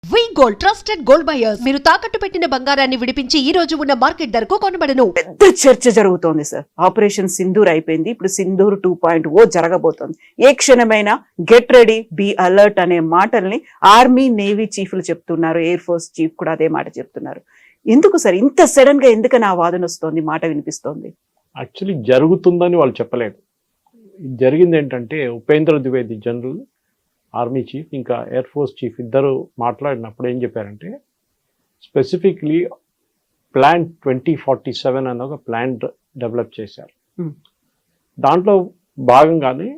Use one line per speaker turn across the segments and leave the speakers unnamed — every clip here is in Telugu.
వి గోల్డ్ ట్రస్టెడ్ గోల్డ్ బయర్స్ మీరు తాకట్టు పెట్టిన బంగారాన్ని విడిపించి ఈ రోజు ఉన్న మార్కెట్ ధరకు కొనబడను.
పెద్ద చర్చ జరుగుతోంది సార్. ఆపరేషన్ సింధూర్ అయిపోయింది, ఇప్పుడు సింధూర్ 2.0 జరగబోతోంది. ఏ క్షణమైనా గెట్ రెడీ, బీ అలర్ట్ అనే మాటల్ని ఆర్మీ నేవీ చీఫ్లు చెప్తున్నారు, ఎయిర్ ఫోర్స్ చీఫ్ కూడా అదే మాట చెప్తున్నారు. ఎందుకు సార్ ఇంత సడన్ గా ఎందుకని ఆ వాదన వస్తోంది, మాట వినిపిస్తోంది?
యాక్చువల్లీ జరుగుతుందని వాళ్ళు చెప్పలేదు. జరిగింది ఏంటంటే Upendra Dwivedi general army chief ఇంకా ఎయిర్ ఫోర్స్ చీఫ్ ఇద్దరు మాట్లాడినప్పుడు ఏం చెప్పారంటే స్పెసిఫిక్లీ ప్లాన్ 2047 అన్న ఒక ప్లాన్ డెవలప్ చేశారు. దాంట్లో భాగంగానే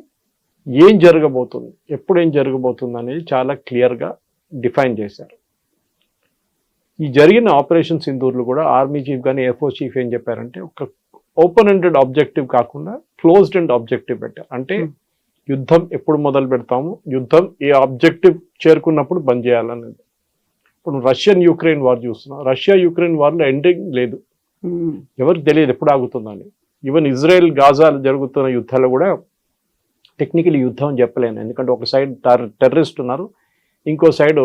ఏం జరగబోతుంది, ఎప్పుడు ఏం జరగబోతుంది అనేది చాలా క్లియర్గా డిఫైన్ చేశారు. ఈ జరిగిన ఆపరేషన్ సింధూర్లు కూడా ఆర్మీ చీఫ్ కానీ ఎయిర్ ఫోర్స్ చీఫ్ ఏం చెప్పారంటే ఒక ఓపెన్ ఎండెడ్ ఆబ్జెక్టివ్ కాకుండా క్లోజ్డ్ ఎండ్ ఆబ్జెక్టివ్ పెట్టారు. అంటే యుద్ధం ఎప్పుడు మొదలు పెడతాము, యుద్ధం ఏ ఆబ్జెక్టివ్ చేరుకున్నప్పుడు బంద్ చేయాలనేది. ఇప్పుడు రష్యన్ యుక్రెయిన్ వార్ చూస్తున్నాం. రష్యా యుక్రెయిన్ వార్లో ఎండింగ్ లేదు, ఎవరికి తెలియదు ఎప్పుడు ఆగుతుందని. ఈవెన్ ఇజ్రాయెల్ గాజా జరుగుతున్న యుద్ధాలు కూడా టెక్నికల్ యుద్ధం అని చెప్పలేను, ఎందుకంటే ఒక సైడ్ టెర్రరిస్ట్ ఉన్నారు, ఇంకో సైడ్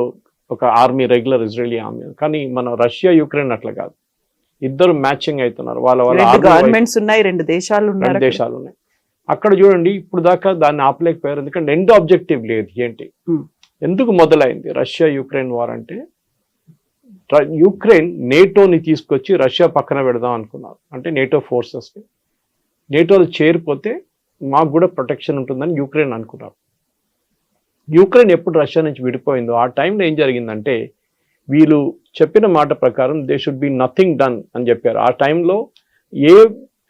ఒక ఆర్మీ, రెగ్యులర్ ఇజ్రాయలీ ఆర్మీ. కానీ మన రష్యా యుక్రెయిన్ అట్లా కాదు, ఇద్దరు మ్యాచింగ్ అవుతున్నారు. వాళ్ళ
గవర్నమెంట్స్ ఉన్నాయి, రెండు దేశాలు
ఉన్నాయి. అక్కడ చూడండి ఇప్పుడు దాకా దాన్ని ఆపలేకపోయారు, ఎందుకంటే ఎండ్ ఆబ్జెక్టివ్ లేదు. ఏంటి, ఎందుకు మొదలైంది రష్యా యుక్రెయిన్ వార్ అంటే యుక్రెయిన్ నేటోని తీసుకొచ్చి రష్యా పక్కన పెడదాం అనుకున్నారు. అంటే నేటో ఫోర్సెస్ని, నేటోలో చేరిపోతే మాకు కూడా ప్రొటెక్షన్ ఉంటుందని యుక్రెయిన్ అనుకున్నారు. యుక్రెయిన్ ఎప్పుడు రష్యా నుంచి విడిపోయిందో ఆ టైంలో ఏం జరిగిందంటే వీళ్ళు చెప్పిన మాట ప్రకారం they should be nothing done అని చెప్పారు. ఆ టైంలో ఏ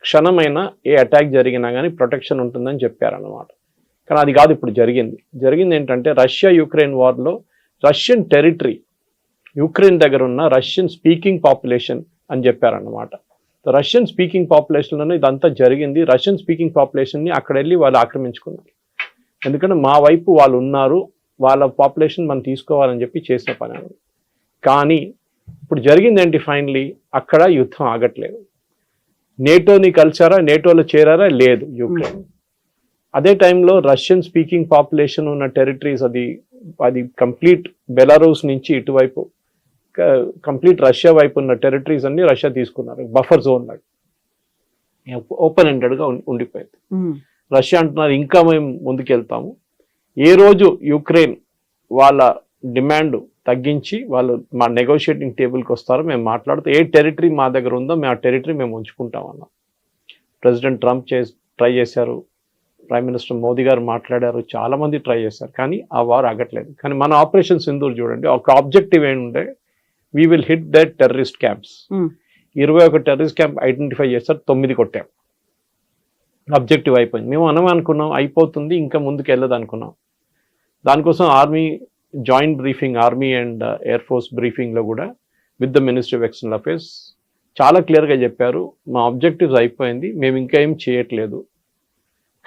క్షణమైనా ఏ అటాక్ జరిగినా కానీ ప్రొటెక్షన్ ఉంటుందని చెప్పారన్నమాట. కానీ అది కాదు ఇప్పుడు జరిగింది ఏంటంటే రష్యా యుక్రెయిన్ వార్లో రష్యన్ టెరిటరీ, యుక్రెయిన్ దగ్గర ఉన్న రష్యన్ స్పీకింగ్ పాపులేషన్ అని చెప్పారన్నమాట. రష్యన్ స్పీకింగ్ పాపులేషన్లోనే ఇదంతా జరిగింది. రష్యన్ స్పీకింగ్ పాపులేషన్ని అక్కడ వెళ్ళి వాళ్ళు ఆక్రమించుకున్నారు. ఎందుకంటే మా వైపు వాళ్ళు ఉన్నారు, వాళ్ళ పాపులేషన్ మనం తీసుకోవాలని చెప్పి చేసిన పని అనేది. కానీ ఇప్పుడు జరిగింది ఏంటి, ఫైనలీ అక్కడ యుద్ధం ఆగట్లేదు. నేటోని కలిసారా, నేటోలో చేరారా, లేదు యుక్రెయిన్. అదే టైంలో రష్యన్ స్పీకింగ్ పాపులేషన్ ఉన్న టెరిటరీస్ అది కంప్లీట్ బెలారూస్ నుంచి ఇటువైపు కంప్లీట్ రష్యా వైపు ఉన్న టెరిటరీస్ అన్ని రష్యా తీసుకున్నారు. బఫర్ జోన్ లాగా ఓపెన్ ఎండెడ్గా ఉండిపోయింది. రష్యా అంటున్నారు ఇంకా మేము ముందుకెళ్తాము, ఏ రోజు యుక్రెయిన్ వాళ్ళ డిమాండ్ తగ్గించి వాళ్ళు మా నెగోషియేటింగ్ టేబుల్కి వస్తారో మేము మాట్లాడుతూ ఏ టెరిటరీ మా దగ్గర ఉందో మేము ఆ టెరిటరీ మేము ఉంచుకుంటామన్నాం. ప్రెసిడెంట్ ట్రంప్ ట్రై చేశారు, ప్రైమ్ మినిస్టర్ మోదీ గారు మాట్లాడారు, చాలామంది ట్రై చేశారు, కానీ ఆ వార్ ఆగట్లేదు. కానీ మన ఆపరేషన్ సింధూర్ చూడండి, ఒక ఆబ్జెక్టివ్ ఏంటంటే we will hit that terrorist camps. 21 terrorist camp identify చేస్తారు, 9 కొట్టాం. ఆబ్జెక్టివ్ అయిపోయింది. మేము అనుకున్నాం అయిపోతుంది, ఇంకా ముందుకు వెళ్ళదు అనుకున్నాం. దానికోసం army joint briefing, army and air force బ్రీఫింగ్లో కూడా with the ministry of external affairs చాలా క్లియర్గా చెప్పారు, మా ఆబ్జెక్టివ్స్ అయిపోయింది, మేము ఇంకా ఏం చేయట్లేదు,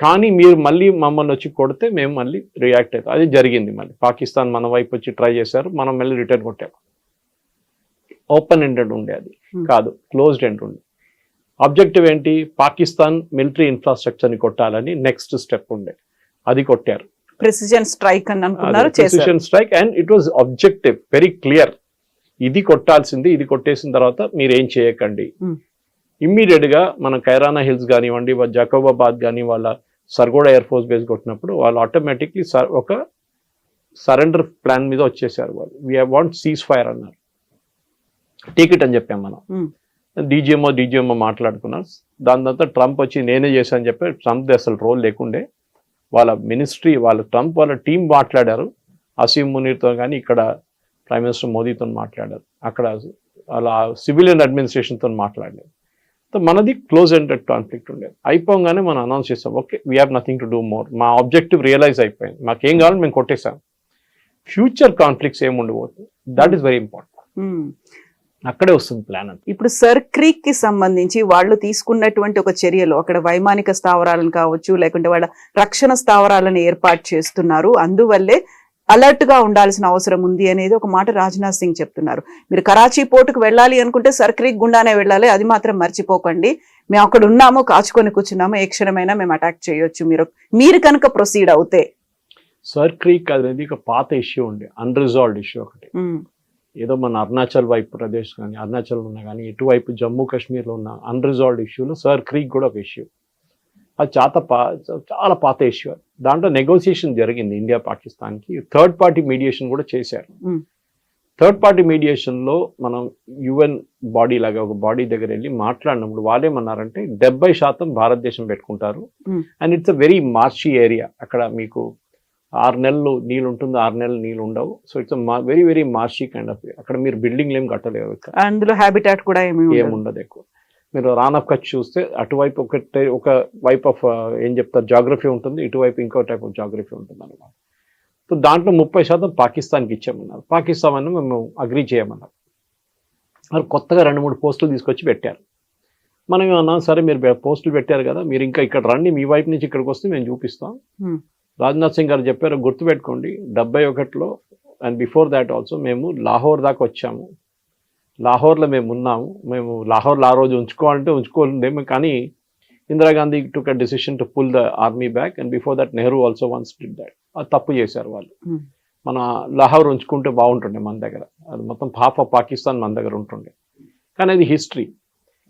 కానీ మీరు మళ్ళీ మమ్మల్ని వచ్చి కొడితే మేము మళ్ళీ రియాక్ట్ అవుతాం. అది జరిగింది. మళ్ళీ పాకిస్తాన్ మన వైపు వచ్చి ట్రై చేశారు, మనం మళ్ళీ రిటర్న్ కొట్టాము. ఓపెన్ ఎండెడ్ ఉండే, అది కాదు క్లోజ్డ్ ఎండ్ ఉండే. ఆబ్జెక్టివ్ ఏంటి, పాకిస్తాన్ మిలిటరీ ఇన్ఫ్రాస్ట్రక్చర్ని కొట్టాలని నెక్స్ట్ స్టెప్ ఉండే, అది కొట్టారు.
ప్రెసిజన్ స్ట్రైక్ అని అనుకున్నారు,
precision strike, and it was objective very clear, ఇది కొట్టాల్సింది, ఇది కొట్టేసిన తర్వాత మీరు ఏం చేయకండి. ఇమ్మీడియట్ గా మన కైరానా హిల్స్ కానివ్వండి, జకోబాబాద్ కానీ వాళ్ళ సర్గోడా ఎయిర్ ఫోర్స్ బేస్ కొట్టినప్పుడు వాళ్ళు ఆటోమేటిక్లీ ఒక సరెండర్ ప్లాన్ మీద వచ్చేసారు. వాళ్ళు వీ వాంట్ సీజ్ ఫైర్ అన్నారు, టేక్ ఇట్ అని చెప్పాం మనం. డీజీఎంఓ మాట్లాడుకున్నారు. దాని తర్వాత ట్రంప్ వచ్చి నేనే చేశాను చెప్పి ట్రంప్ అసలు రోల్ లేకుండే, వాళ్ళ మినిస్ట్రీ ట్రంప్ వాళ్ళ టీం మాట్లాడారు, అసీం మునీర్తో కానీ ఇక్కడ ప్రైమ్ మినిస్టర్ మోదీతో మాట్లాడారు, అక్కడ వాళ్ళ సివిలియన్ అడ్మినిస్ట్రేషన్తో మాట్లాడలేదు. మనది క్లోజ్ ఎండెడ్ కాన్ఫ్లిక్ట్ ఉండేది. అయిపోగానే మనం అనౌన్స్ చేస్తాం, okay we have nothing to do more, మా ఆబ్జెక్టివ్ రియలైజ్ అయిపోయింది, మాకేం కావాలని మేము కొట్టేసాం. ఫ్యూచర్ కాన్ఫ్లిక్ట్స్ ఏమి ఉండబోతుంది, దట్ ఈస్ వెరీ ఇంపార్టెంట్. అక్కడే వస్తుంది ప్లాన్ అంతా.
ఇప్పుడు సర్ క్రీక్ కి సంబంధించి వాళ్ళు తీసుకున్నటువంటి ఒక చర్యలు, అక్కడ వైమానిక స్థావరాలను కావచ్చు, లేకుంటే వాళ్ళ రక్షణ స్థావరాలను ఏర్పాటు చేస్తున్నారు, అందువల్లే అలర్ట్ గా ఉండాల్సిన అవసరం ఉంది అనేది ఒక మాట రాజ్నాథ్ సింగ్ చెప్తున్నారు. మీరు కరాచీ పోర్టుకు వెళ్ళాలి అనుకుంటే సర్ క్రీక్ గుండానే వెళ్ళాలి, అది మాత్రం మర్చిపోకండి, మేము అక్కడ ఉన్నాము, కాచుకొని కూర్చున్నాము, ఏ క్షణమైనా మేము అటాక్ చేయొచ్చు మీరు కనుక ప్రొసీడ్ అవుతే.
సర్ క్రీక్ అనేది ఒక పాత ఇష్యూ ఉండే, అన్రిజాల్వ్డ్ ఇష్యూ ఒకటి. ఏదో మన అరుణాచల్ వైపు ప్రదేశ్ కానీ, అరుణాచల్ ఉన్నా కానీ, ఇటువైపు జమ్మూ కాశ్మీర్లో ఉన్న అన్రిజాల్వ్డ్ ఇష్యూలో సర్ క్రీక్ కూడా ఒక ఇష్యూ. అది చాలా పాత ఇష్యూ. దాంట్లో నెగోసియేషన్ జరిగింది ఇండియా పాకిస్తాన్కి. థర్డ్ పార్టీ మీడియేషన్ కూడా చేశారు. థర్డ్ పార్టీ మీడియేషన్లో మనం యుఎన్ బాడీ లాగా ఒక బాడీ దగ్గర వెళ్ళి మాట్లాడినప్పుడు వాళ్ళేమన్నారంటే 70% భారతదేశం పెట్టుకుంటారు. And it's a very marshy area. అక్కడ మీకు 6 నెలలు నీళ్ళు ఉంటుంది, 6 నెలలు నీళ్ళు ఉండవు. So it's very very marshy kind of. అక్కడ మీరు బిల్డింగ్లు ఏం కట్టలేవు,
అందులో హ్యాబిటాట్ కూడా
ఏముండదు ఎక్కువ. మీరు రాన్ ఆఫ్ కచ్ చూస్తే అటువైపు ఒక వైపు ఆఫ్ ఏం చెప్తారు జాగ్రఫీ ఉంటుంది, ఇటువైపు ఇంకో టైప్ ఆఫ్ జాగ్రఫీ ఉంటుంది అనమాట. సో దాంట్లో 30% పాకిస్తాన్కి ఇచ్చామన్నారు. పాకిస్తాన్ అని మేము అగ్రీ చేయమన్నారు. మరి కొత్తగా 2-3 పోస్టులు తీసుకొచ్చి పెట్టారు. మనం ఏమన్నాం, సరే మీరు పోస్టులు పెట్టారు కదా, మీరు ఇంకా ఇక్కడ రండి, మీ వైపు నుంచి ఇక్కడికి వస్తే మేము చూపిస్తాం. రాజ్నాథ్ సింగ్ గారు చెప్పారు, గుర్తుపెట్టుకోండి 71లో అండ్ బిఫోర్ దాట్ ఆల్సో మేము లాహోర్ దాకా వచ్చాము, లాహోర్లో మేము ఉన్నాము, మేము లాహోర్లో ఆ రోజు ఉంచుకోవాలంటే ఉంచుకోలేము, కానీ ఇందిరాగాంధీ టుక్ a decision to pull the army back and before that Nehru also once did that. అది తప్పు చేశారు వాళ్ళు. మన లాహోర్ ఉంచుకుంటే బాగుంటుండే మన దగ్గర, అది మొత్తం హాఫ్ ఆఫ్ పాకిస్తాన్ మన దగ్గర ఉంటుండే, కానీ అది హిస్టరీ.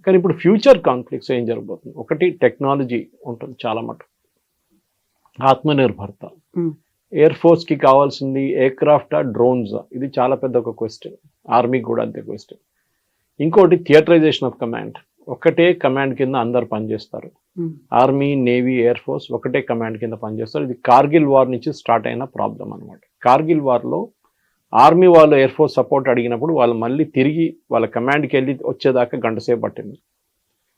కానీ ఇప్పుడు ఫ్యూచర్ కాన్ఫ్లిక్ట్స్ ఏం జరగబోతుంది, ఒకటి టెక్నాలజీ ఉంటుంది చాలా మటుకు, ఆత్మనిర్భరత, ఎయిర్ ఫోర్స్కి కావాల్సింది ఎయిర్ క్రాఫ్టా డ్రోన్సా, ఇది చాలా పెద్ద ఒక క్వశ్చన్. ఆర్మీకి కూడా అంతే క్వశ్చన్. ఇంకోటి థియేటరైజేషన్ ఆఫ్ కమాండ్. ఒకటే కమాండ్ కింద అందరు పనిచేస్తారు. ఆర్మీ, నేవీ, ఎయిర్ ఫోర్స్ ఒకటే కమాండ్ కింద పనిచేస్తారు. ఇది కార్గిల్ వార్ నుంచి స్టార్ట్ అయిన ప్రాబ్లం అనమాట. కార్గిల్ వార్లో ఆర్మీ వాళ్ళు ఎయిర్ ఫోర్స్ సపోర్ట్ అడిగినప్పుడు వాళ్ళు మళ్ళీ తిరిగి వాళ్ళ కమాండ్కి వెళ్ళి వచ్చేదాకా గంట సేపు పట్టింది.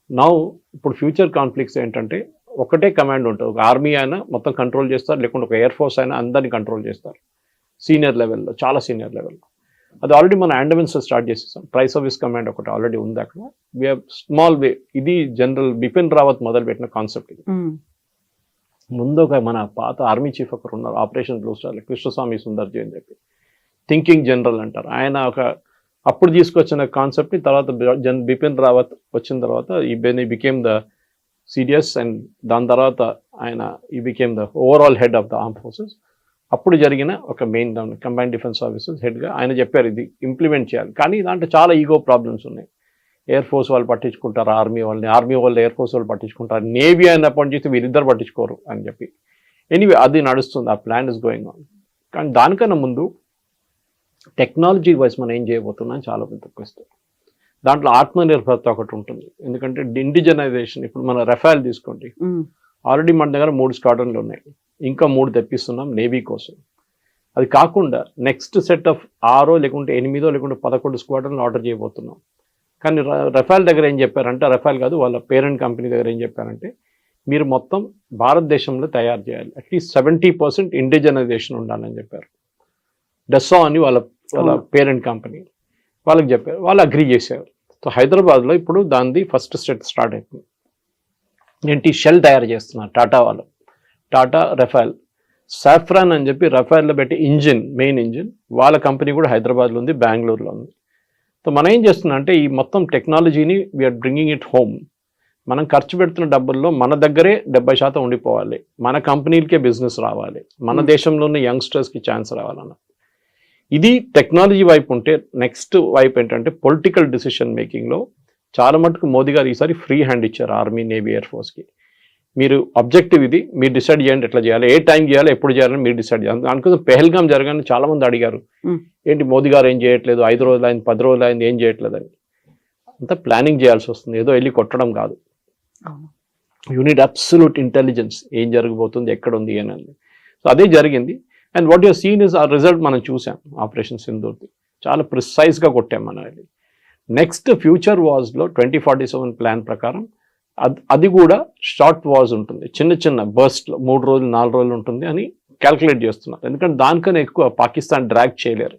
నౌ ఇప్పుడు ఫ్యూచర్ కాన్ఫ్లిక్ట్స్ ఏంటంటే ఒకటే కమాండ్ ఉంటుంది. ఒక ఆర్మీ అయినా మొత్తం కంట్రోల్ చేస్తారు, లేకుంటే ఒక ఎయిర్ ఫోర్స్ అయినా అందరినీ కంట్రోల్ చేస్తారు సీనియర్ లెవెల్లో, చాలా సీనియర్ లెవెల్లో. అది ఆల్రెడీ మన అండమాన్స్ స్టార్ట్ చేసేసాం. ట్రై సర్వీస్ కమాండ్ ఒకటి ఆల్రెడీ ఉంది అక్కడ. వి స్మాల్ వే. ఇది జనరల్ బిపిన్ రావత్ మొదలుపెట్టిన కాన్సెప్ట్. ఇది ముందు ఒక మన పాత ఆర్మీ చీఫ్ ఒకరు ఉన్నారు, operation blue star, Krishnaswamy Sundarji అని చెప్పి, థింకింగ్ జనరల్ అంటారు ఆయన. అప్పుడు తీసుకొచ్చిన కాన్సెప్ట్ తర్వాత బిపిన్ రావత్ వచ్చిన తర్వాత he became the CDS and దాని తర్వాత ఆయన he became the overall head of the arm forces. అప్పుడు జరిగిన ఒక మెయిన్ కంబైన్డ్ డిఫెన్స్ సర్వీసెస్ హెడ్గా ఆయన చెప్పారు ఇది ఇంప్లిమెంట్ చేయాలి. కానీ దాంట్లో చాలా ఈగో ప్రాబ్లమ్స్ ఉన్నాయి. ఎయిర్ ఫోర్స్ వాళ్ళు పట్టించుకుంటారు ఆర్మీ వాళ్ళని, ఆర్మీ వాళ్ళు ఎయిర్ ఫోర్స్ వాళ్ళు పట్టించుకుంటారు, నేవీ అయిన అపాయింట్ చేస్తే వీరిద్దరు పట్టించుకోరు అని చెప్పి. ఎనీవే అది నడుస్తుంది, ఆ ప్లాన్ ఇస్ గోయింగ్ ఆన్. కానీ దానికన్నా ముందు టెక్నాలజీ వైజ్ మనం ఏం చేయబోతున్నాం చాలా పెద్ద క్వశ్చన్. దాంట్లో ఆత్మనిర్భరత ఒకటి ఉంటుంది. ఎందుకంటే ఇండిజనైజేషన్. ఇప్పుడు మన రఫాల్ తీసుకోండి, ఆల్రెడీ మన దగ్గర 3 స్క్వాడ్రన్లు ఉన్నాయి, ఇంకా 3 తెప్పిస్తున్నాం నేవీ కోసం. అది కాకుండా నెక్స్ట్ సెట్ ఆఫ్ 6 లేకుంటే 8 లేకుంటే 11 స్క్వాడ్రన్లు ఆర్డర్ చేయబోతున్నాం. కానీ రఫాల్ దగ్గర ఏం చెప్పారంటే, రఫాల్ కాదు వాళ్ళ పేరెంట్ కంపెనీ దగ్గర ఏం చెప్పారంటే, మీరు మొత్తం భారతదేశంలో తయారు చేయాలి, అట్లీస్ట్ 70% ఇండిజనైజేషన్ ఉండాలని చెప్పారు. డెస్సా అని వాళ్ళ పేరెంట్ కంపెనీ వాళ్ళకి చెప్పారు, వాళ్ళు అగ్రీ చేశారు. సో హైదరాబాద్లో ఇప్పుడు దానిది ఫస్ట్ స్టార్ట్ అయిపోయింది. ఏంటి, షెల్ తయారు చేస్తున్నారు టాటా వాళ్ళు, టాటా రఫాల్. సాఫ్రాన్ అని చెప్పి రఫాల్లో పెట్టి ఇంజిన్, మెయిన్ ఇంజిన్ వాళ్ళ కంపెనీ కూడా హైదరాబాద్లో ఉంది, బెంగళూరులో ఉంది. సో మనం ఏం చేస్తున్నాం అంటే ఈ మొత్తం టెక్నాలజీని వీఆర్ బ్రింగింగ్ ఇట్ హోమ్. మనం ఖర్చు పెడుతున్న డబ్బుల్లో మన దగ్గరే 70% ఉండిపోవాలి, మన కంపెనీలకే బిజినెస్ రావాలి, మన దేశంలోనే యంగ్స్టర్స్కి ఛాన్స్ రావాలన్న. ఇది టెక్నాలజీ వైపు ఉంటే, నెక్స్ట్ వైపు ఏంటంటే పొలిటికల్ డిసిషన్ మేకింగ్లో చాలా మటుకు మోదీ గారు ఈసారి ఫ్రీ హ్యాండ్ ఇచ్చారు ఆర్మీ, నేవీ, ఎయిర్ ఫోర్స్కి. మీరు ఆబ్జెక్టివ్ ఇది, మీరు డిసైడ్ చేయండి ఎట్లా చేయాలి, ఏ టైం చేయాలి, ఎప్పుడు చేయాలని మీరు డిసైడ్ చేయాలి. దానికోసం పెహల్గాం జరగాలని చాలా మంది అడిగారు, ఏంటి మోదీ గారు ఏం చేయట్లేదు, 5 రోజులు అయింది, 10 రోజులు అయింది, ఏం చేయట్లేదు అని. అంతా ప్లానింగ్ చేయాల్సి వస్తుంది, ఏదో వెళ్ళి కొట్టడం కాదు. యూ నీడ్ అబ్సల్యూట్ ఇంటెలిజెన్స్, ఏం జరగబోతుంది, ఎక్కడ ఉంది అని. సో అదే జరిగింది. And what your seen is a result మనం చూసాం ఆపరేషన్ సింధూర్ది. చాలా ప్రిసైజ్గా కొట్టాం మనం. అది నెక్స్ట్ ఫ్యూచర్ వాజ్లో 2047 ప్లాన్ ప్రకారం అది కూడా షార్ట్ వాజ్ ఉంటుంది, చిన్న చిన్న బర్స్ట్లో 3 రోజులు 4 రోజులు ఉంటుంది అని క్యాల్కులేట్ చేస్తున్నారు. ఎందుకంటే దానికన్నా ఎక్కువ పాకిస్తాన్ డ్రాగ్ చేయలేరు.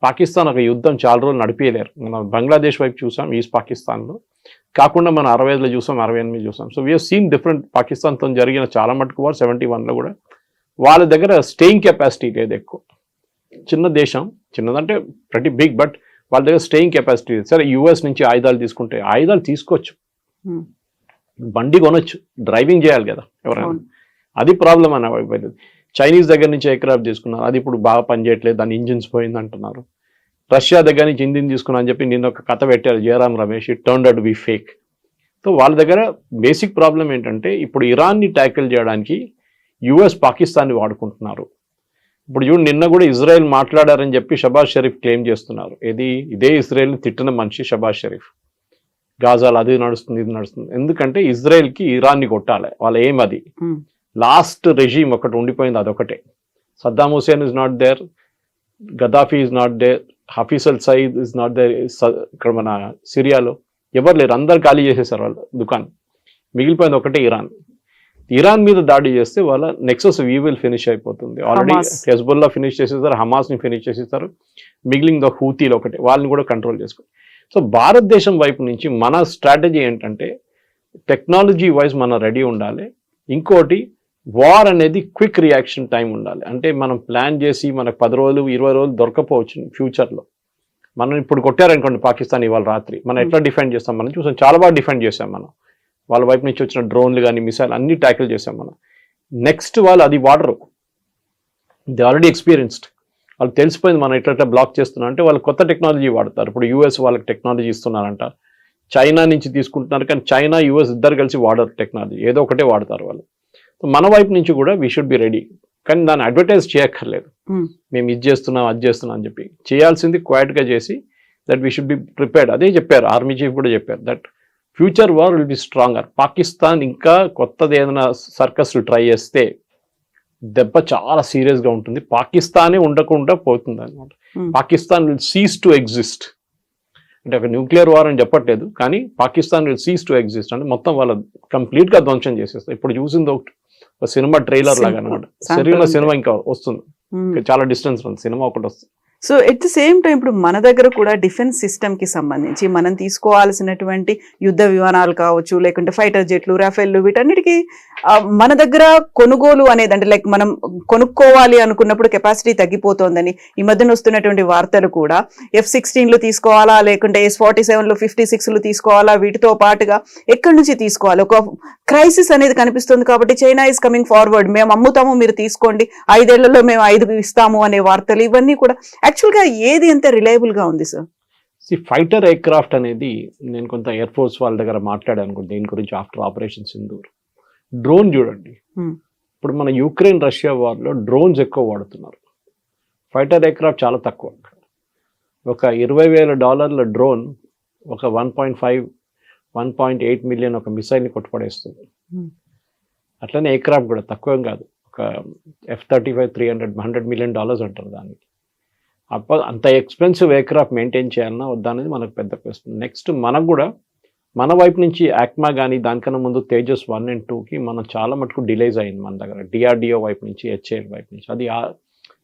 పాకిస్తాన్ ఒక యుద్ధం చాలా రోజులు నడిపేయలేరు. మనం బంగ్లాదేశ్ వైపు చూసాం, ఈస్ట్ పాకిస్తాన్లో కాకుండా మనం 65లో చూసాం, 68 చూసాం. So we have seen different. పాకిస్తాన్తో జరిగిన చాలా మటుకు వార్ 71లో కూడా వాళ్ళ దగ్గర స్టేయింగ్ కెపాసిటీ లేదు ఎక్కువ. చిన్న దేశం, చిన్నదంటే ప్రతి బిగ్, బట్ వాళ్ళ దగ్గర స్టేయింగ్ కెపాసిటీ లేదు. సరే యూఎస్ నుంచి ఆయుధాలు తీసుకుంటే ఆయుధాలు తీసుకోవచ్చు, బండి కొనొచ్చు, డ్రైవింగ్ చేయాలి కదా ఎవరైనా, అది ప్రాబ్లం అని అయిపోయింది. చైనీస్ దగ్గర నుంచి ఎయిర్క్రాఫ్ట్ తీసుకున్నారు, అది ఇప్పుడు బాగా పనిచేయట్లేదు, దాని ఇంజిన్స్ పోయింది అంటున్నారు. రష్యా దగ్గర నుంచి ఇంజిన్ తీసుకున్నా అని చెప్పి నిన్న ఒక కథ పెట్టారు Jayaram Ramesh, it turned out to be fake. So వాళ్ళ దగ్గర బేసిక్ ప్రాబ్లం ఏంటంటే ఇప్పుడు ఇరాన్ని ట్యాకిల్ చేయడానికి యుఎస్ పాకిస్తాన్ని వాడుకుంటున్నారు. ఇప్పుడు చూడు నిన్న కూడా ఇజ్రాయెల్ మాట్లాడారని చెప్పి షబాజ్ షరీఫ్ క్లెయిమ్ చేస్తున్నారు. ఇదే ఇజ్రాయెల్ని తిట్టిన మనిషి షబాజ్ షరీఫ్. గాజాలు అది నడుస్తుంది ఇది నడుస్తుంది, ఎందుకంటే ఇజ్రాయెల్కి ఇరాన్ని కొట్టాలి, వాళ్ళ ఏం అది. లాస్ట్ రెజీమ్ ఒకటి ఉండిపోయింది, అదొకటే. Saddam Hussein is not there, Gaddafi is not there, Hafiz al Saeed is not there. ఇక్కడ మన సిరియాలో ఎవరు లేరు, అందరు ఖాళీ చేసేసారు వాళ్ళ దుకాణం. మిగిలిపోయింది ఒకటే ఇరాన్. ఇరాన్ మీద దాడి చేస్తే వాళ్ళ నెక్సస్ వీవిల్ ఫినిష్ అయిపోతుంది. ఆల్రెడీ హెజ్బుల్లా ఫినిష్ చేసేస్తారు, హమాస్ని ఫినిష్ చేసేస్తారు, మిగిలిన హూతీలు ఒకటే, వాళ్ళని కూడా కంట్రోల్ చేసుకో. సో భారతదేశం వైపు నుంచి మన స్ట్రాటజీ ఏంటంటే టెక్నాలజీ వైజ్ మనం రెడీ ఉండాలి. ఇంకోటి వార్ అనేది క్విక్ రియాక్షన్ టైం ఉండాలి. అంటే మనం ప్లాన్ చేసి మనకు 10 రోజులు 20 రోజులు దొరకపోవచ్చు ఫ్యూచర్లో. మనం ఇప్పుడు కొట్టారనుకోండి పాకిస్తాన్ ఇవాళ రాత్రి, మనం ఎట్లా డిఫెండ్ చేస్తాం మనం చూసాం, చాలా బాగా డిఫెండ్ చేసాం మనం. వాళ్ళ వైపు నుంచి వచ్చిన డ్రోన్లు కానీ మిసైల్ అన్ని ట్యాకిల్ చేసాం మనం. నెక్స్ట్ వాళ్ళు అది వాడరు, ది ఆల్రెడీ ఎక్స్పీరియన్స్డ్, వాళ్ళకి తెలిసిపోయింది మనం ఎట్లా బ్లాక్ చేస్తున్నాం. అంటే వాళ్ళు కొత్త టెక్నాలజీ వాడతారు. ఇప్పుడు యూఎస్ వాళ్ళకి టెక్నాలజీ ఇస్తున్నారంట, చైనా నుంచి తీసుకుంటున్నారు, కానీ చైనా యూఎస్ ఇద్దరు కలిసి వాడరు టెక్నాలజీ, ఏదో ఒకటే వాడతారు వాళ్ళు. మన వైపు నుంచి కూడా వీ షుడ్ బి రెడీ, కానీ దాన్ని అడ్వర్టైజ్ చేయక్కర్లేదు. మేము ఇది చేస్తున్నాం అది చేస్తున్నాం అని చెప్పి చేయాల్సింది క్వైట్గా చేసి that we should be prepared. అదే చెప్పారు ఆర్మీ చీఫ్ కూడా చెప్పారు, that future war will be stronger. Pakistan ఇంకా కొత్తది ఏదైనా సర్కస్లు ట్రై చేస్తే దెబ్బ చాలా సీరియస్గా ఉంటుంది. పాకిస్తానే ఉండకుండా పోతుంది అనమాట. Pakistan will cease to exist. అంటే ఒక న్యూక్లియర్ వార్ అని చెప్పట్లేదు, కానీ Pakistan will cease to exist అంటే మొత్తం వాళ్ళ కంప్లీట్గా ధ్వంసం చేసేస్తారు. ఇప్పుడు చూసింది ఒక సినిమా ట్రైలర్ లాగా అనమాట. సరైన సినిమా ఇంకా వస్తుంది, చాలా డిస్టెన్స్ ఉంది, సినిమా ఒకటి వస్తుంది.
So at the same time ఇప్పుడు మన దగ్గర కూడా డిఫెన్స్ సిస్టమ్ కి సంబంధించి మనం తీసుకోవాల్సినటువంటి యుద్ధ విమానాలు కావచ్చు, లేకుంటే ఫైటర్ జెట్లు, రాఫెల్లు, వీటన్నిటికీ మన దగ్గర కొనుగోలు అనేది అంటే లైక్ మనం కొనుక్కోవాలి అనుకున్నప్పుడు కెపాసిటీ తగ్గిపోతోందని ఈ మధ్యన వస్తున్నటువంటి వార్తలు కూడా F-16లు తీసుకోవాలా, లేకుంటే S-47లు 56లు తీసుకోవాలా, వీటితో పాటుగా ఎక్కడి నుంచి తీసుకోవాలి, ఒక క్రైసిస్ అనేది కనిపిస్తుంది. కాబట్టి చైనా ఇస్ కమింగ్ ఫార్వర్డ్, మేము అమ్ముతాము మీరు తీసుకోండి, 5 ఏళ్లలో మేము 5 ఇస్తాము అనే వార్తలు, ఇవన్నీ కూడా యాక్చువల్గా ఏది ఎంత రిలయబుల్ గా ఉంది సార్?
ఫైటర్ ఎయిర్ క్రాఫ్ట్ అనేది నేను కొంత ఎయిర్ ఫోర్స్ వాళ్ళ దగ్గర మాట్లాడాను దీని గురించి ఆఫ్టర్ ఆపరేషన్ సింధూర్. డ్రోన్ చూడండి, ఇప్పుడు మన యుక్రెయిన్ రష్యా వార్లో డ్రోన్స్ ఎక్కువ వాడుతున్నారు, ఫైటర్ ఎయిర్ క్రాఫ్ట్ చాలా తక్కువ. ఒక $20,000 డ్రోన్ ఒక 1.8 మిలియన్ ఒక మిసైల్ని కొట్టుపడేస్తుంది. అట్లనే ఎయిర్ క్రాఫ్ట్ కూడా తక్కువేం కాదు, ఒక F-35 $100 million అంటారు దానికి. అంత ఎక్స్పెన్సివ్ ఎయిర్ క్రాఫ్ట్ మెయింటైన్ చేయాలన్నా వద్దా అనేది మనకు పెద్ద క్వశ్చన్. నెక్స్ట్ మనకు కూడా మన వైపు నుంచి యాక్మా కానీ దానికన్నా ముందు తేజస్ 1 and 2కి మనం చాలా మటుకు డిలేస్ అయింది మన దగ్గర, DRDO వైపు నుంచి, HAL వైపు నుంచి. అది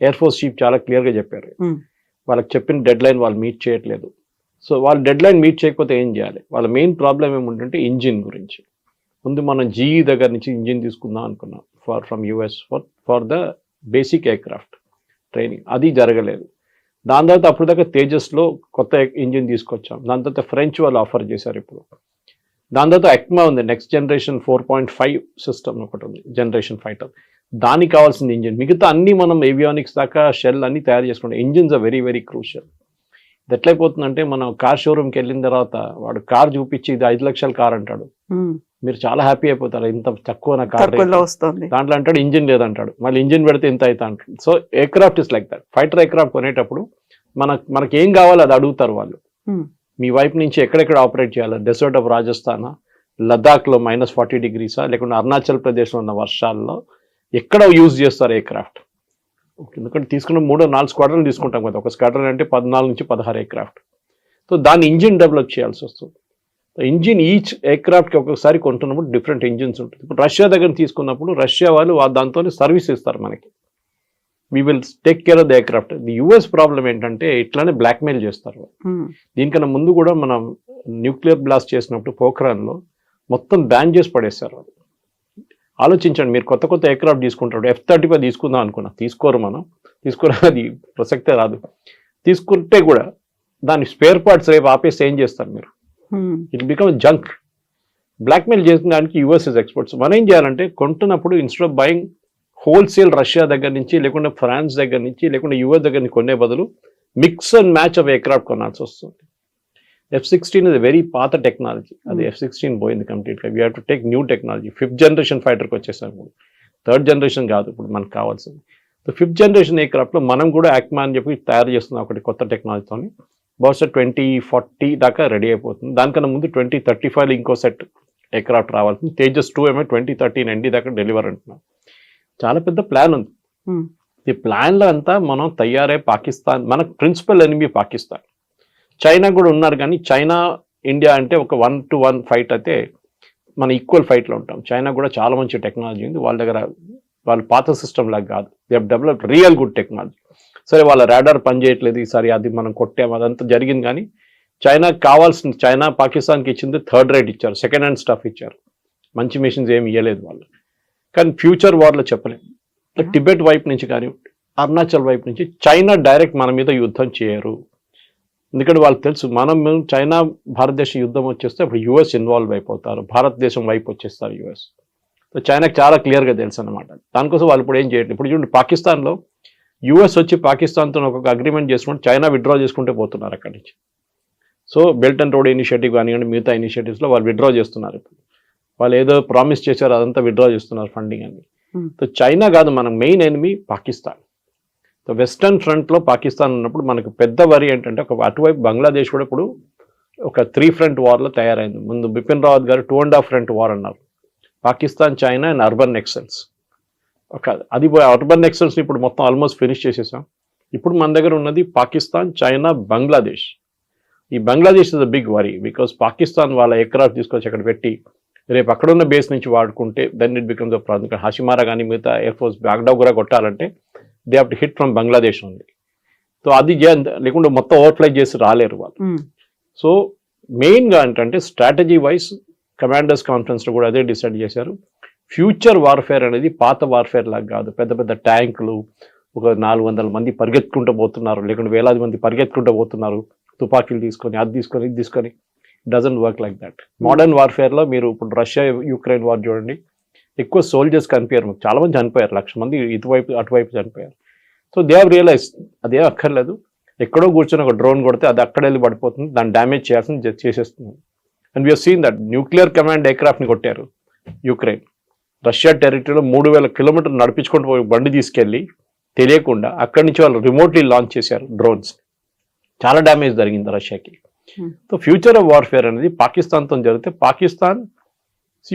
ఎయిర్ ఫోర్స్ చీఫ్ చాలా క్లియర్గా చెప్పారు, వాళ్ళకి చెప్పిన డెడ్ లైన్ వాళ్ళు మీట్ చేయట్లేదు. సో వాళ్ళు డెడ్ లైన్ మీట్ చేయకపోతే ఏం చేయాలి? వాళ్ళ మెయిన్ ప్రాబ్లం ఏముంటుంటే ఇంజిన్ గురించి. ముందు మనం GE దగ్గర నుంచి ఇంజిన్ తీసుకుందాం అనుకున్నాం from US for the basic air craft training, అది జరగలేదు. దాని తర్వాత అప్పుడు దాకా తేజస్లో కొత్త ఇంజిన్ తీసుకొచ్చాం, దాని తర్వాత ఫ్రెంచ్ వాళ్ళు ఆఫర్ చేశారు ఇప్పుడు. దాని తర్వాత ఎక్మా ఉంది, నెక్స్ట్ జనరేషన్ 4.5 సిస్టమ్ ఒకటి ఉంది, జనరేషన్ ఫైటర్, దానికి కావాల్సిన ఇంజిన్. మిగతా అన్ని మనం ఏవియానిక్స్ దాకా షెల్ అన్ని తయారు చేసుకుంటాం. Engines are very very crucial. ఇది ఎట్లయిపోతుందంటే మనం కార్ షోరూమ్కి వెళ్ళిన తర్వాత వాడు కార్ చూపించి ఇది 5 లక్షల కార్ అంటాడు, మీరు చాలా హ్యాపీ అయిపోతారు, ఇంత తక్కువ నా కార్ వస్తుంది, దాంట్లో అంటాడు ఇంజిన్ లేదంటాడు, మళ్ళీ ఇంజిన్ పెడితే ఇంత అవుతా అంటాడు. So air craft is like that. Fighter air craft కొనేటప్పుడు మనకి ఏం కావాలో అది అడుగుతారు వాళ్ళు. మీ వైపు నుంచి ఎక్కడెక్కడ ఆపరేట్ చేయాలి, డెసర్ట్ ఆఫ్ రాజస్థాన్, లదాఖ్లో -40 degrees, లేకుంటే అరుణాచల్ ప్రదేశ్లో ఉన్న వర్షాల్లో ఎక్కడ యూజ్ చేస్తారు ఎయిర్ క్రాఫ్ట్. ఎందుకంటే తీసుకున్న 3-4 స్క్వాడ్రన్లు తీసుకుంటాం కదా, ఒక స్క్వాడ్రన్ అంటే 14 నుంచి 16 ఎయిర్ క్రాఫ్ట్. సో దాన్ని ఇంజిన్ డెవలప్ చేయాల్సి వస్తుంది. ఇంజిన్ ఈచ్ ఎయిర్ క్రాఫ్ట్కి ఒక్కొక్కసారి కొంటున్నప్పుడు డిఫరెంట్ ఇంజిన్స్ ఉంటుంది. ఇప్పుడు రష్యా దగ్గర తీసుకున్నప్పుడు రష్యా వాళ్ళు దాంతో సర్వీస్ ఇస్తారు మనకి, we will take care of the air craft. The US problem ఏంటంటే ఇట్లానే బ్లాక్మెయిల్ చేస్తారు. దీనికన్నా ముందు కూడా మనం న్యూక్లియర్ బ్లాస్ట్ చేసినప్పుడు పోఖ్రాన్లో మొత్తం బ్యాన్ చేసి పడేస్తారు. ఆలోచించండి, మీరు కొత్త కొత్త ఎయిర్ క్రాఫ్ట్ తీసుకుంటారు, F-35 తీసుకుందాం అనుకున్నా, తీసుకోరా అది ప్రసక్తే రాదు. తీసుకుంటే కూడా దాని స్పేర్ పార్ట్స్ రేపు ఆపేసి ఏం చేస్తారు మీరు? It become junk. బ్లాక్మెయిల్ చేసిన దానికి US ఇస్ ఎక్స్పర్ట్స్. మనం ఏం చేయాలంటే కొంటున్నప్పుడు instead of buying wholesale Russia దగ్గర నుంచి లేకుంటే ఫ్రాన్స్ దగ్గర నుంచి లేకుంటే యూఎస్ దగ్గర నుంచి కొనే బదులు mix and match of aircraft కొనాల్సి వస్తుంది. F-16 ఇస్ వెరీ పాత టెక్నాలజీ. అది F-16 పోయింది కంప్లీట్గా. We have to take new technology. 5th generation ఫైటర్కి వచ్చేసాం ఇప్పుడు. 3rd జనరేషన్ కాదు ఇప్పుడు మనకు కావాల్సింది. సో 5th జనరేషన్ ఎయిర్క్రాఫ్ట్లో మనం కూడా యాక్మా అని చెప్పి తయారు చేస్తున్నాం ఒకటి కొత్త టెక్నాలజీతో. బహుశా 2040 దాకా రెడీ అయిపోతుంది. దానికన్నా ముందు 2035 ఇంకో సెట్ ఎయిర్క్రాఫ్ట్ రావాల్సింది. తేజస్ 2 ఏమో 2030 ఎండి దాకా డెలివర్ అంటున్నాం. చాలా పెద్ద ప్లాన్ ఉంది. ఈ ప్లాన్లో అంతా మనం తయారై పాకిస్తాన్, మనకు ప్రిన్సిపల్ ఎనిమీ పాకిస్తాన్. చైనా కూడా ఉన్నారు కానీ చైనా ఇండియా అంటే ఒక 1-to-1 ఫైట్ అయితే మన ఈక్వల్ ఫైట్లో ఉంటాం. చైనా కూడా చాలా మంచి టెక్నాలజీ ఉంది వాళ్ళ దగ్గర. వాళ్ళ పాత సిస్టమ్ లాగా కాదు, they have developed real good technology. సరే వాళ్ళ రాడార్ పనిచేయట్లేదు ఈసారి, అది మనం కొట్టాము, అదంతా జరిగింది. కానీ చైనాకి కావాల్సింది, చైనా పాకిస్తాన్కి ఇచ్చింది 3rd రేట్ ఇచ్చారు, 2nd హ్యాండ్ స్టఫ్ ఇచ్చారు, మంచి మిషన్స్ ఏమి ఇవ్వలేదు వాళ్ళు. కానీ ఫ్యూచర్ వార్లో చెప్పలేము. టిబెట్ వైపు నుంచి కానీ అరుణాచల్ వైపు నుంచి చైనా డైరెక్ట్ మన మీద యుద్ధం చేయరు. ఎందుకంటే వాళ్ళకి తెలుసు మనం చైనా భారతదేశ యుద్ధం వచ్చేస్తే అప్పుడు యుఎస్ ఇన్వాల్వ్ అయిపోతారు, భారతదేశం వైపు వచ్చేస్తారు యుఎస్. సో చైనాకి చాలా క్లియర్గా తెలుసు అనమాట. దానికోసం వాళ్ళు ఇప్పుడు ఏం చేయట్లేదు. ఇప్పుడు చూడండి పాకిస్తాన్లో యుఎస్ వచ్చి పాకిస్తాన్తో ఒక అగ్రిమెంట్ చేసుకుంటే చైనా విత్డ్రా చేసుకుంటే పోతున్నారు అక్కడి నుంచి. So belt and road initiative కానివ్వండి, మిగతా ఇనిషియేటివ్స్లో వాళ్ళు విత్డ్రా చేస్తున్నారు. ఇప్పుడు వాళ్ళు ఏదో ప్రామిస్ చేశారు అదంతా విత్డ్రా చేస్తున్నారు ఫండింగ్ అని. సో చైనా కాదు మన main enemy Pakistan. So western ఫ్రంట్లో పాకిస్తాన్ ఉన్నప్పుడు మనకు పెద్ద వరి ఏంటంటే ఒక అటువైపు బంగ్లాదేశ్ కూడా ఇప్పుడు ఒక 3 ఫ్రంట్ వార్లో తయారైంది. ముందు బిపిన్ రావత్ గారు 2.5 ఫ్రంట్ వార్ అన్నారు. Pakistan, China and urban naxals. అది అర్బన్ నెక్సల్స్ని ఇప్పుడు మొత్తం ఆల్మోస్ట్ ఫినిష్ చేసేసాం. ఇప్పుడు మన దగ్గర ఉన్నది పాకిస్తాన్, చైనా, బంగ్లాదేశ్. ఈ Bangladesh is a big worry because Pakistan వాళ్ళ ఎయిర్క్రాఫ్ట్ తీసుకొచ్చి అక్కడ పెట్టి రేపు అక్కడున్న బేస్ నుంచి వాడుకుంటే then it becomes a problem. Hashimara కానీ మిగతా ఎయిర్ ఫోర్స్ బాగ్డోగ్రా కొట్టాలంటే they have to hit from Bangladesh ఉంది. సో అది లేకుంటే మొత్తం ఓవర్ఫ్లై చేసి రాలేరు వాళ్ళు. సో మెయిన్గా ఏంటంటే స్ట్రాటజీ వైజ్ కమాండర్స్ కాన్ఫరెన్స్లో కూడా అదే డిసైడ్ చేశారు. ఫ్యూచర్ వార్ఫేర్ అనేది పాత వార్ఫేర్ లాగా కాదు. పెద్ద పెద్ద ట్యాంకులు, ఒక 400 మంది పరిగెత్తుకుంటూ పోతున్నారు, లేకుంటే వేలాది మంది పరిగెత్తుకుంటూ పోతున్నారు తుపాకీలు తీసుకొని, అది తీసుకొని, ఇది తీసుకొని. Doesn't work like that. Modern వార్ఫేర్లో మీరు ఇప్పుడు రష్యా యుక్రెయిన్ వార్ చూడండి, ఎక్కువ సోల్జర్స్ కనిపించారు, చాలా మంది చనిపోయారు, 1,00,000 మంది ఇటువైపు అటువైపు చనిపోయారు. సో దే హావ్ రియలైజ్ అదే అక్కర్లేదు, ఎక్కడో కూర్చొని ఒక డ్రోన్ కొడితే అది అక్కడ వెళ్ళి పడిపోతుంది, దాన్ని డ్యామేజ్ చేయాల్సింది చేసేస్తుంది. And we seen that nuclear command ఎయిర్క్రాఫ్ట్ని కొట్టారు యుక్రెయిన్. రష్యా టెరిటరీలో 3,000 కిలోమీటర్లు నడిపించుకుంటూ పోయి బండి తీసుకెళ్ళి తెలియకుండా అక్కడి నుంచి వాళ్ళు రిమోట్లీ లాంచ్ చేశారు డ్రోన్స్. చాలా డ్యామేజ్ జరిగింది రష్యాకి. సో ఫ్యూచర్ ఆఫ్ వార్ఫేర్ అనేది పాకిస్తాన్తో జరిగితే పాకిస్తాన్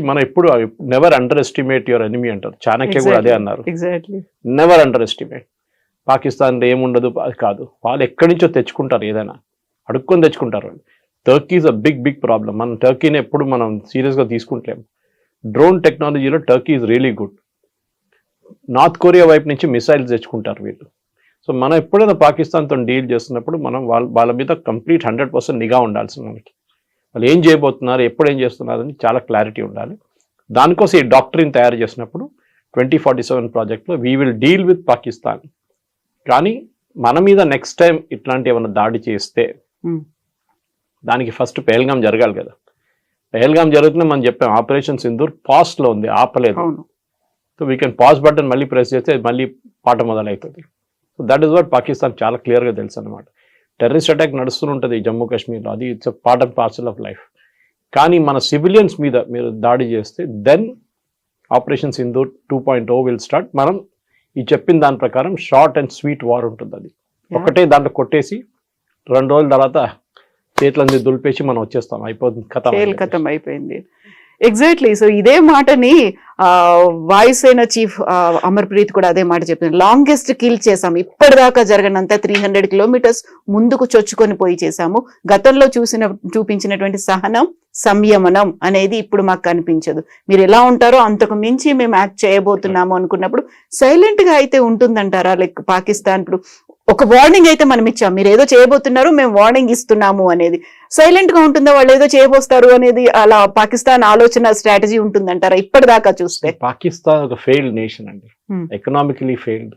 మనం ఎప్పుడు never under estimate your enemy అంటారు. చాణక్య కూడా అదే అన్నారు, నెవర్ అండర్ ఎస్టిమేట్. పాకిస్తాన్ ఏముండదు అది కాదు, వాళ్ళు ఎక్కడి నుంచో తెచ్చుకుంటారు, ఏదైనా అడుక్కొని తెచ్చుకుంటారు వాళ్ళు. Turkey is a big problem. మనం టర్కీని ఎప్పుడు మనం సీరియస్గా తీసుకుంటలేము. డ్రోన్ టెక్నాలజీలో Turkey is really good. North Korea వైపు నుంచి మిసైల్స్ తెచ్చుకుంటారు వీళ్ళు. సో మనం ఎప్పుడైనా పాకిస్తాన్తో డీల్ చేస్తున్నప్పుడు మనం వాళ్ళ మీద కంప్లీట్ 100% నిఘా ఉండాల్సింది. మనకి వాళ్ళు ఏం చేయబోతున్నారు, ఎప్పుడు ఏం చేస్తున్నారు అని చాలా క్లారిటీ ఉండాలి. దానికోసం ఈ డాక్టరీని తయారు చేసినప్పుడు 2047 ప్రాజెక్ట్లో we will deal with Pakistan. కానీ మన మీద నెక్స్ట్ టైం ఇట్లాంటి ఏమైనా దాడి చేస్తే దానికి ఫస్ట్ పెహల్గాం జరగాలి కదా. పెహల్గాం జరుగుతున్నా మనం చెప్పాం ఆపరేషన్ సింధూర్ పాస్లో ఉంది, ఆపలేదు. So we can pass button మళ్ళీ ప్రెస్ చేస్తే మళ్ళీ పాట మొదలవుతుంది. So that is what Pakistan చాలా క్లియర్గా తెలుసు అనమాట. టెర్రరిస్ట్ అటాక్ నడుస్తుంటుంది జమ్మూ కాశ్మీర్లో, అది it's a part and parcel of life. కానీ మన సివిలియన్స్ మీద మీరు దాడి చేస్తే then operation Sindoor 2.0 will start. మనం ఈ చెప్పిన దాని ప్రకారం షార్ట్ అండ్ స్వీట్ వార్ ఉంటుంది. అది ఒకటే దాంట్లో కొట్టేసి 2 రోజుల తర్వాత చేతులన్నీ దులిపేసి మనం వచ్చేస్తాం, అయిపోతుంది, కథం
అయిపోయింది. ఎగ్జాక్ట్లీ. సో ఇదే మాటని వాయుసేన చీఫ్ అమర్ప్రీత్ కూడా అదే మాట చెప్తున్నారు. లాంగెస్ట్ కిల్ చేసాము, ఇప్పటిదాకా జరగనంత 300 కిలోమీటర్స్ ముందుకు చొచ్చుకొని పోయి చేశాము. గతంలో చూపించినటువంటి సహనం, సంయమనం అనేది ఇప్పుడు మాకు కనిపించదు. మీరు ఎలా ఉంటారో అంతకు మించి మేము యాక్ట్ చేయబోతున్నాము అనుకున్నప్పుడు సైలెంట్ గా అయితే ఉంటుందంటారా? లైక్ పాకిస్తాన్ ఇప్పుడు ఒక వార్నింగ్ అయితే మనం ఇచ్చాం, మీరు ఏదో చేయబోతున్నారు, మేము వార్నింగ్ ఇస్తున్నాము అనేది. సైలెంట్ గా ఉంటుందా, వాళ్ళు ఏదో చేయబోస్తారు అనేది? అలా పాకిస్తాన్ ఆలోచన స్ట్రాటజీ ఉంటుందంటారా ఇప్పటిదాకా చూస్తే?
పాకిస్తాన్ ఒక ఫెయిల్డ్ నేషన్ అండి. Economically failed,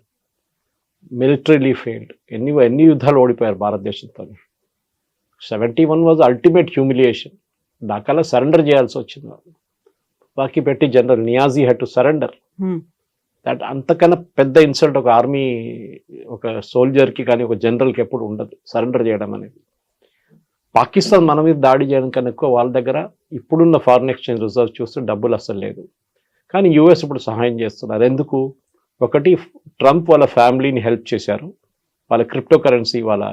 militarily failed. ఎన్ని యుద్ధాలు ఓడిపోయారు భారతదేశంతో. 71 వాజ్ అల్టిమేట్ హ్యూమిలియేషన్. ఢాకాలో సరెండర్ చేయాల్సి వచ్చింది. బాకీ పెట్టి general Niazi had to surrender. That అంతకన్నా పెద్ద ఇన్సల్ట్ ఒక ఆర్మీ ఒక సోల్జర్కి కానీ ఒక జనరల్కి ఎప్పుడు ఉండదు సరెండర్ చేయడం అనేది. పాకిస్తాన్ మన మీద దాడి చేయడం కన్నా ఎక్కువ వాళ్ళ దగ్గర ఇప్పుడున్న ఫారిన్ ఎక్స్చేంజ్ రిజర్వ్ చూస్తే డబ్బులు అసలు లేదు. కానీ యూఎస్ ఇప్పుడు సహాయం చేస్తున్నారు. ఎందుకు? ఒకటి, ట్రంప్ వాళ్ళ ఫ్యామిలీని హెల్ప్ చేశారు. వాళ్ళ క్రిప్టో కరెన్సీ వాళ్ళ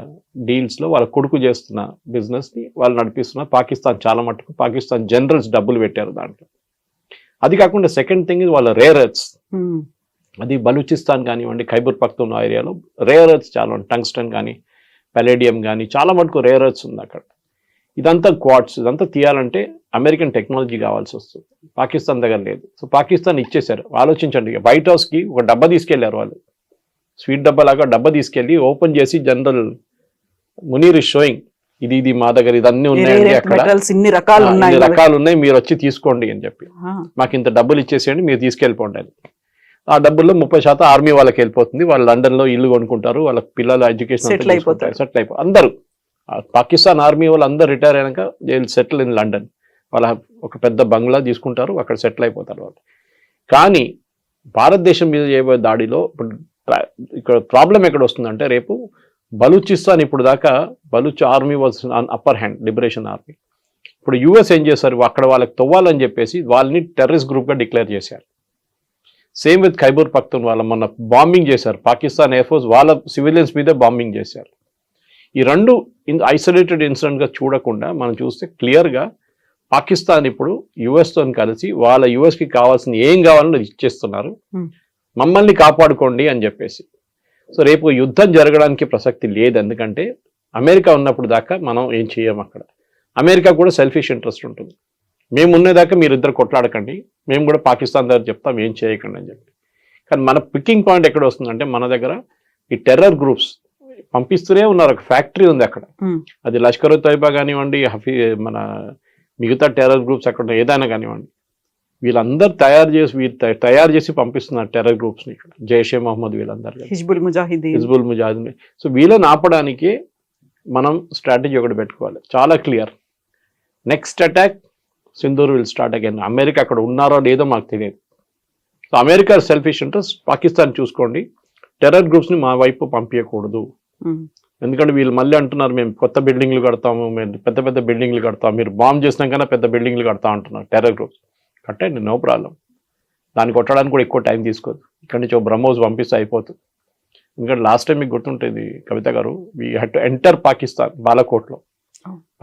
డీల్స్లో వాళ్ళ కొడుకు చేస్తున్న బిజినెస్ని వాళ్ళు నడిపిస్తున్నారు. పాకిస్తాన్ చాలా మటుకు పాకిస్తాన్ జనరల్స్ డబ్బులు పెట్టారు దాంట్లో. అది కాకుండా సెకండ్ థింగ్ ఇది వాళ్ళ రేర్ ఎర్త్స్. అది బలూచిస్తాన్ కానివ్వండి, ఖైబర్ పఖ్తూన్ఖా ఏరియాలో రేర్ ఎర్త్స్ చాలా ఉంది. టంగ్స్టన్ కానీ, పెలేడియం కానీ చాలా మటుకు రేర్ ఎర్త్స్ ఉంది అక్కడ. ఇదంతా క్వార్ట్స్, ఇదంతా తీయాలంటే అమెరికన్ టెక్నాలజీ కావాల్సి వస్తుంది. పాకిస్తాన్ దగ్గర లేదు. సో పాకిస్తాన్ ఇచ్చేశారు. ఆలోచించండి, వైట్ హౌస్కి ఒక డబ్బా తీసుకెళ్లారు వాళ్ళు, స్వీట్ డబ్బా లాగా డబ్బా తీసుకెళ్ళి ఓపెన్ చేసి జనరల్ మునీర్ ఇస్ షోయింగ్ ఇది మా దగ్గర ఇదన్నీ ఉన్నాయండి, అక్కడ
ఇన్ని రకాలు
ఉన్నాయి, మీరు వచ్చి తీసుకోండి అని చెప్పి, మాకు ఇంత డబ్బులు ఇచ్చేసేయండి, మీరు తీసుకెళ్ళిపోండి అని. ఆ డబ్బుల్లో 30% ఆర్మీ వాళ్ళకి వెళ్ళిపోతుంది. వాళ్ళు లండన్ లో ఇల్లు కొనుక్కుంటారు, వాళ్ళ పిల్లల ఎడ్యుకేషన్ సెటిల్ అయిపోయి అందరూ పాకిస్తాన్ ఆర్మీ వాళ్ళు అందరూ రిటైర్ అయినాక they will settle in London. వాళ్ళ ఒక పెద్ద బంగ్లా తీసుకుంటారు, అక్కడ సెటిల్ అయిపోతారు వాళ్ళు. కానీ భారతదేశం మీద చేయబోయే దాడిలో ఇప్పుడు ఇక్కడ ప్రాబ్లం ఎక్కడ వస్తుందంటే, రేపు బలూచిస్తాన్ ఇప్పుడు దాకా Baloch army was upper hand, liberation army. ఇప్పుడు యుఎస్ ఏం చేశారు, అక్కడ వాళ్ళకి తవ్వాలని చెప్పేసి వాళ్ళని టెర్రరిస్ట్ గ్రూప్గా డిక్లేర్ చేశారు. సేమ్ విత్ ఖైబర్ పఖ్తూన్ వాళ్ళ మొన్న బాంబింగ్ చేశారు. పాకిస్తాన్ ఎయిర్ ఫోర్స్ వాళ్ళ సివిలియన్స్ మీదే బాంబింగ్ చేశారు. ఈ రెండు ఐసోలేటెడ్ ఇన్సిడెంట్గా చూడకుండా మనం చూస్తే క్లియర్గా పాకిస్తాన్ ఇప్పుడు యుఎస్తో కలిసి వాళ్ళ యుఎస్కి కావాల్సిన ఏం కావాలని ఇచ్చేస్తున్నారు, మమ్మల్ని కాపాడుకోండి అని చెప్పేసి. సో రేపు యుద్ధం జరగడానికి ప్రసక్తి లేదు. ఎందుకంటే అమెరికా ఉన్నప్పుడు దాకా మనం ఏం చేయం అక్కడ. అమెరికా కూడా సెల్ఫిష్ ఇంట్రెస్ట్ ఉంటుంది. మేము ఉన్నదాకా మీరు ఇద్దరు కొట్లాడకండి, మేము కూడా పాకిస్తాన్ దగ్గర చెప్తాం ఏం చేయకండి అని చెప్పి. కానీ మన పికింగ్ పాయింట్ ఎక్కడ వస్తుందంటే, మన దగ్గర ఈ టెర్రర్ గ్రూప్స్ పంపిస్తూనే ఉన్నారు. ఒక ఫ్యాక్టరీ ఉంది అక్కడ, అది లష్కర్ తోయిబా కానివ్వండి, మన మిగతా టెర్రర్ గ్రూప్స్ అక్కడ ఏదైనా కానివ్వండి, వీళ్ళందరూ తయారు చేసి పంపిస్తున్నారు టెర్రర్ గ్రూప్స్ ని ఇక్కడ. జైషే మహమ్మద్ వీళ్ళందరూ, హిజ్బుల్ ముజాహిదీన్. సో వీళ్ళని ఆపడానికి మనం స్ట్రాటజీ ఒకటి పెట్టుకోవాలి చాలా clear. Next attack Sindoor will start again. America అక్కడ ఉన్నారో లేదో మాకు తెలియదు. So America selfish interest, Pakistan చూసుకోండి, టెర్రర్ గ్రూప్స్ని మా వైపు పంపించకూడదు. ఎందుకంటే వీళ్ళు మళ్ళీ అంటున్నారు మేము కొత్త బిల్డింగ్లు కడతాము, మేము పెద్ద పెద్ద బిల్డింగ్లు కడతాము, మీరు బాంబ్ చేసినాకన్నా పెద్ద బిల్డింగ్లు కడతా అంటున్నారు టెర్రర్ గ్రూప్స్. కట్టండి, నో ప్రాబ్లం. దాన్ని కొట్టడానికి కూడా ఎక్కువ టైం తీసుకోదు. ఇక్కడి నుంచి బ్రహ్మోస్ పంపిస్తే అయిపోతుంది. ఎందుకంటే లాస్ట్ టైం మీకు గుర్తుంటుంది Kavitha garu, we had to enter Pakistan, బాలాకోట్లో.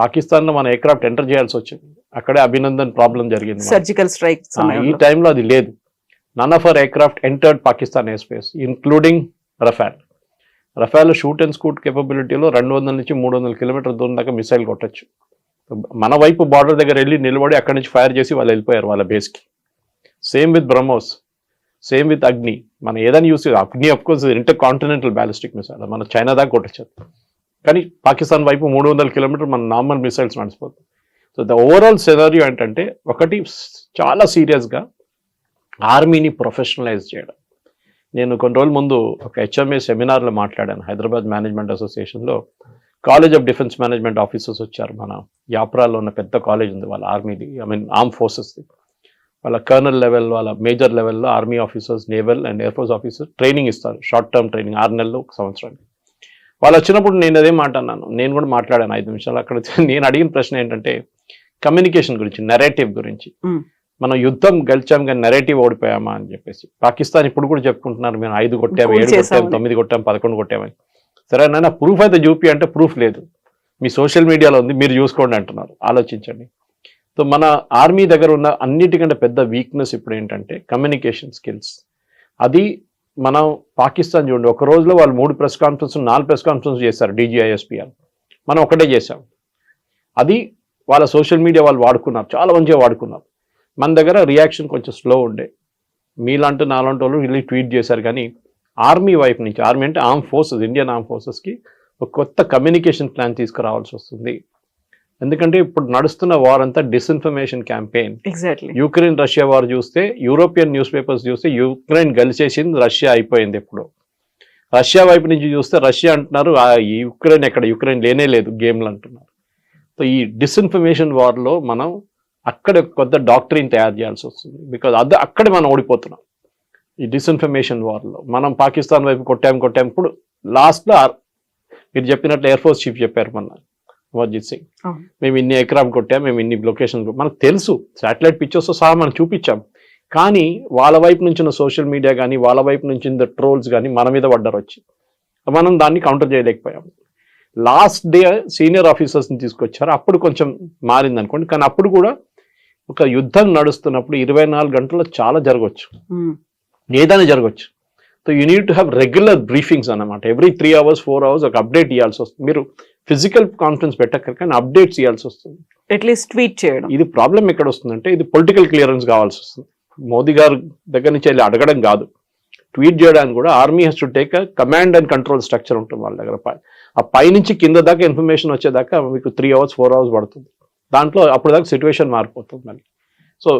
పాకిస్తాన్లో మన ఎయిర్క్రాఫ్ట్ ఎంటర్ చేయాల్సి వచ్చింది. అక్కడే అభినందన్ ప్రాబ్లం జరిగింది, సర్జికల్ స్ట్రైక్. ఈ టైంలో అది లేదు. None of our aircraft entered Pakistan air space, including Rafale shoot and scoot కేపబిలిటీలో 200 నుంచి 300 కిలోమీటర్ దూరం దాకా మిసైల్ కొట్టచ్చు. మన వైపు బార్డర్ దగ్గర వెళ్ళి నిలబడి అక్కడి నుంచి ఫైర్ చేసి వాళ్ళు వెళ్ళిపోయారు వాళ్ళ బేస్కి. Same with Brahmos, same with Agni. మనం ఏదైనా యూస్ చేయాలి. Agni of course intercontinental ballistic missile, మన చైనా దాకా కొట్టచ్చు. కానీ పాకిస్తాన్ వైపు 300 కిలోమీటర్ మన నార్మల్ మిసైల్స్ నడిచిపోతుంది. సో ద ఓవరాల్ సినారియో ఏంటంటే, ఒకటి చాలా సీరియస్గా ఆర్మీని ప్రొఫెషనలైజ్ చేయడం. నేను కొన్ని రోజుల ముందు ఒక హెచ్ఎంఏ సెమినార్లో మాట్లాడాను, హైదరాబాద్ మేనేజ్మెంట్ అసోసియేషన్లో. College of defence management officers వచ్చారు. మన యాప్రాలో ఉన్న పెద్ద కాలేజ్ ఉంది వాళ్ళ ఆర్మీది, ఆర్మ్ ఫోర్సెస్ది. వాళ్ళ కర్నల్ లెవెల్, వాళ్ళ మేజర్ లెవెల్లో army officers, naval and air force officers training ఇస్తారు, షార్ట్ టర్మ్ ట్రైనింగ్, 6 నెలలు, 1 సంవత్సరానికి. వాళ్ళు వచ్చినప్పుడు నేను అదే మాట అన్నాను, నేను కూడా మాట్లాడాను 5 నిమిషాలు అక్కడ. నేను అడిగిన ప్రశ్న ఏంటంటే, కమ్యూనికేషన్ గురించి, నెరేటివ్ గురించి. మనం యుద్ధం గెలిచాం కానీ నెరేటివ్ ఓడిపోయామా అని చెప్పేసి. పాకిస్తాన్ ఇప్పుడు కూడా చెప్పుకుంటున్నారు, మేము 5 కొట్టాము, 7 కొట్టాము, 9 కొట్టాము, 11 కొట్టామని. సరే నాయన, ప్రూఫ్ అయితే చూపి అంటే ప్రూఫ్ లేదు, మీ సోషల్ మీడియాలో ఉంది, మీరు చూసుకోండి అంటున్నారు. ఆలోచించండి. సో మన ఆర్మీ దగ్గర ఉన్న అన్నిటికంటే పెద్ద వీక్నెస్ ఇప్పుడు ఏంటంటే కమ్యూనికేషన్ స్కిల్స్. అది మనం పాకిస్తాన్ చూడండి, ఒక రోజులో వాళ్ళు 3 ప్రెస్ కాన్ఫరెన్స్, 4 ప్రెస్ కాన్ఫరెన్స్ చేశారు DGISPR. మనం ఒకటే చేసాం. అది వాళ్ళ సోషల్ మీడియా వాళ్ళు వాడుకున్నారు, చాలా మంచిగా వాడుకున్నారు. మన దగ్గర రియాక్షన్ కొంచెం స్లో ఉండే. మీలాంటి నాలాంటి వాళ్ళు వెళ్ళి ట్వీట్ చేశారు. కానీ ఆర్మీ వైపు నుంచి, ఆర్మీ అంటే ఆర్మ్ ఫోర్సెస్, ఇండియన్ ఆర్మ్ ఫోర్సెస్కి ఒక కొత్త కమ్యూనికేషన్ ప్లాన్ తీసుకురావాల్సి వస్తుంది. ఎందుకంటే ఇప్పుడు నడుస్తున్న వార్ అంతా disinformation campaign. Exactly. Ukraine Russia war చూస్తే, యూరోపియన్ న్యూస్ పేపర్స్ చూస్తే యుక్రెయిన్ గెలిచేసింది, రష్యా అయిపోయింది. ఇప్పుడు రష్యా వైపు నుంచి చూస్తే రష్యా అంటున్నారు, యుక్రెయిన్ ఎక్కడ, యుక్రెయిన్ లేనే లేదు గేమ్లు అంటున్నారు. సో ఈ డిస్ఇన్ఫర్మేషన్ వార్లో మనం అక్కడ కొత్త డాక్టరీని తయారు చేయాల్సి వస్తుంది. బికాజ్ అక్కడే మనం ఓడిపోతున్నాం. ఈ డిస్ఇన్ఫర్మేషన్ వార్లో మనం పాకిస్తాన్ వైపు కొట్టాం ఇప్పుడు లాస్ట్లో మీరు చెప్పినట్లు ఎయిర్ ఫోర్స్ చీఫ్ చెప్పారు మొన్న అమర్జిత్ సింగ్,
అవును.
మేము ఇన్ని ఎకరాం కొట్టాం, మేము ఇన్ని లొకేషన్ మనకు తెలుసు, శాటిలైట్ పిక్చర్స్తో సహా మనం చూపించాం. కానీ వాళ్ళ వైపు నుంచి ఉన్న సోషల్ మీడియా కానీ వాళ్ళ వైపు నుంచి ట్రోల్స్ కానీ మన మీద పడ్డారు వచ్చి, మనం దాన్ని కౌంటర్ చేయలేకపోయాం. లాస్ట్ డే సీనియర్ ఆఫీసర్స్ని తీసుకొచ్చారు, అప్పుడు కొంచెం మారింది అనుకోండి. కానీ అప్పుడు కూడా ఒక యుద్ధం నడుస్తున్నప్పుడు 24 గంటల్లో చాలా జరగవచ్చు, ఏదైనా జరగవచ్చు. So you need to have regular briefings అన్నమాట. ఎవ్రీ 3 hours 4 hours ఒక అప్డేట్ ఇవ్వాల్సి వస్తుంది. మీరు ఫిజికల్ కాన్ఫరెన్స్ పెట్టక్కర్ కానీ అప్డేట్స్ ఇవ్వాల్సి వస్తుంది,
అట్లీస్ట్ ట్వీట్ చేయడం.
ఇది ప్రాబ్లం ఎక్కడ వస్తుందంటే ఇది పొలిటికల్ క్లియరెన్స్ కావాల్సి వస్తుంది. మోదీ గారు దగ్గర నుంచి వెళ్ళి అడగడం కాదు, ట్వీట్ చేయడానికి కూడా army has to take command and control structure ఉంటుంది వాళ్ళ దగ్గర. ఆ పై నుంచి కింద దాకా ఇన్ఫర్మేషన్ వచ్చేదాకా మీకు 3 hours 4 hours పడుతుంది. దాంట్లో అప్పుడు దాకా సిచ్యువేషన్ మారిపోతుంది మళ్ళీ. సో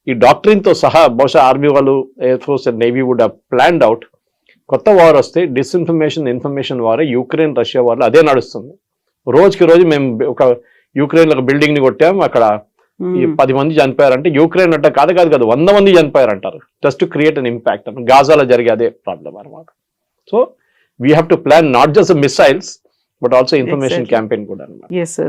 ఈ డాక్టరీన్తో సహా బహుశా ఆర్మీ వాళ్ళు, air force and navy would have planned out. కొత్త వార్ వస్తే ఇన్ఫర్మేషన్ వారే యుక్రెయిన్ రష్యా వార్లో అదే నడుస్తుంది. రోజుకి రోజు మేము ఒక యుక్రెయిన్ ఒక బిల్డింగ్ ని కొట్టాం, అక్కడ 10 మంది చనిపోయారంటే యుక్రెయిన్ అంటే కాదు 100 మంది చనిపోయారంటారు, just to create an impact. గాజాలో జరిగే అదే ప్రాబ్లం అనమాట. So we have to plan not just missiles but also information campaign కూడా అనమాట.
Yes, sir.